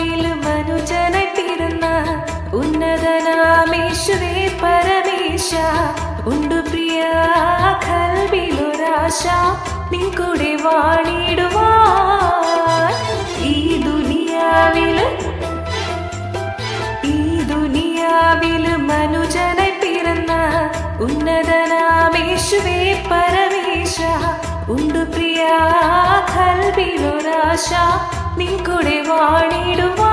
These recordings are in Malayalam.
ദുനിയാവിൽ മനുജനായി പിറന്ന ഉന്നതനാമേശുവേ പരമേശ ഉണ്ടു പ്രിയ ഖൽബിലൊരാശ നിൻ കൂടെ വാണിടുവാൻ. ഈ ദുനിയാവിൽ മനുജനായി പിറന്ന ഉന്നതനാമേശുവേ പരമേശ ഉണ്ടു പ്രിയ ഖൽബിലൊരാശ നിൻ കൂടെ വാണിടുവാൻ.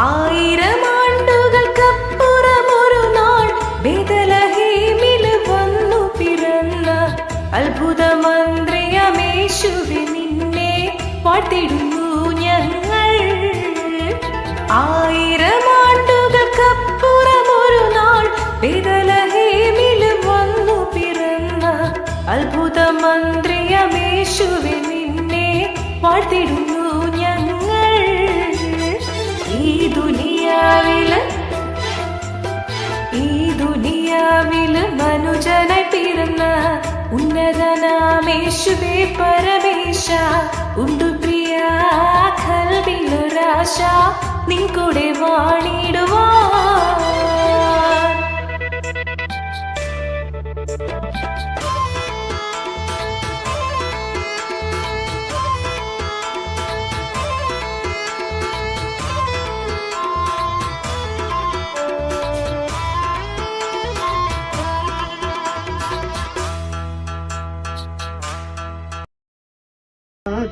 ആയിരം ആണ്ടുകൾക്കപ്പുറം ഒരു നാൾ ബേത്ലഹേമിൽ വന്നു പിറന്ന അത്ഭുത മന്ത്രിയമേശുവേ നിന്നെ വാഴ്ത്തിടുന്നു ഞങ്ങൾ. ആയിരം ആണ്ടുകൾക്കപ്പുറം ഒരു നാൾ ബേത്ലഹേമിൽ വന്നു പിറന്ന അത്ഭുത മന്ത്രിയമേശുവേ നിന്നെ വാഴ്ത്തിടുന്നു ഞങ്ങൾ. ഈ ദുനിയാവില് മനുജനായി പിറന്ന ഉന്നതനാമേശുവേ പരമേശ ഉണ്ടു പ്രിയ ഖൽബിലൊരാശ നിൻ കൂടെ വാണിടുവാൻ.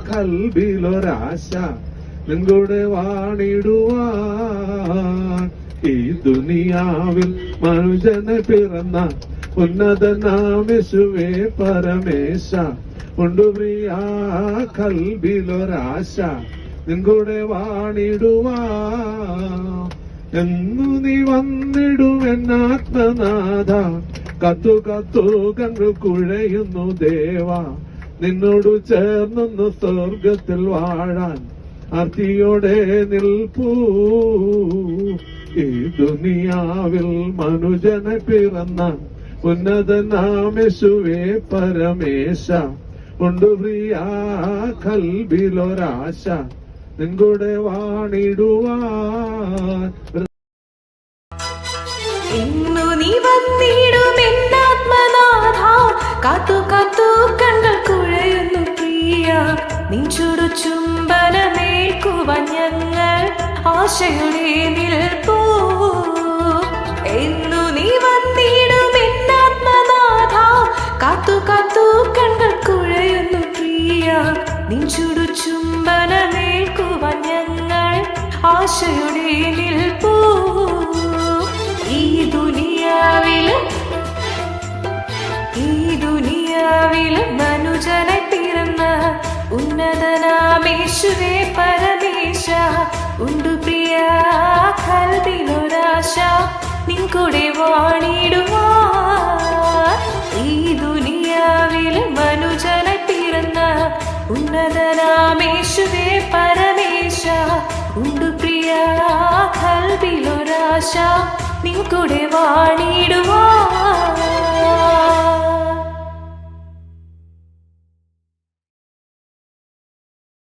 ഖൽബിലൊരാശ നിൻകൂടെ വാണിടുവാൻ. ഈ ദുനിയാവിൽ മനുജന് പിറന്ന ഉന്നതനാമേശുവേ പരമേശ ഉണ്ടു പ്രിയ ഖൽബിലൊരാശ നിൻകൂടെ വാണിടുവാൻ. എന്നു നീ വന്നിടുമെന്നാത്മനാഥ കത്തു കത്തു കണ്ണു കുഴയുന്നു ദേവാ നിന്നോടു ചേർന്നൊന്ന് സ്വർഗത്തിൽ വാഴാൻ ആർത്തിയോടെ നിൽപ്പൂ. ഈ ദുനിയാവിൽ മനുജന് പിറന്ന ഉന്നതനാമേശുവേ പരമേശ ഉണ്ടു പ്രിയ ഖൽബിലൊരാശ നിൻകൂടെ വാണിടുവാൻ. ഇന്നു നീ വന്നിടുമെന്നാത്മനാഥ കാത്തു കാത്തു കണ്ണുകൾ കുഴയുന്നു പ്രിയ നിൻ ചുടു ചുംബനമേൽക്കുവാൻ ഞങ്ങൾ ആശയുടെ നിൽപ്പൂ. എന്നു നീ വന്നിടുമെന്നാത്മനാഥ കാത്തു കാത്തു കണ്ണുകൾ കുഴയുന്നു പ്രിയ നിൻ ചുടു ചുംബനമേൽക്കുവാൻ ഞങ്ങൾ ആശയുടെ നിൽപ്പൂ. ഈ ദുനിയാവില് മനുജനായി പിറന്ന ഉന്നതനാമേശുവേ പരമേശ ഉണ്ടു പ്രിയ ഖൽബിലൊരാശ നിൻ കൂടെ വാണിടുവാൻ. ഈ ദുനിയാവില് മനുജനായി പിറന്ന ഉന്നതനാമേശുവേ പരമേശ ഉണ്ടു പ്രിയ ഖൽബിലൊരാശ നിൻ കൂടെ വാണിടുവാൻ.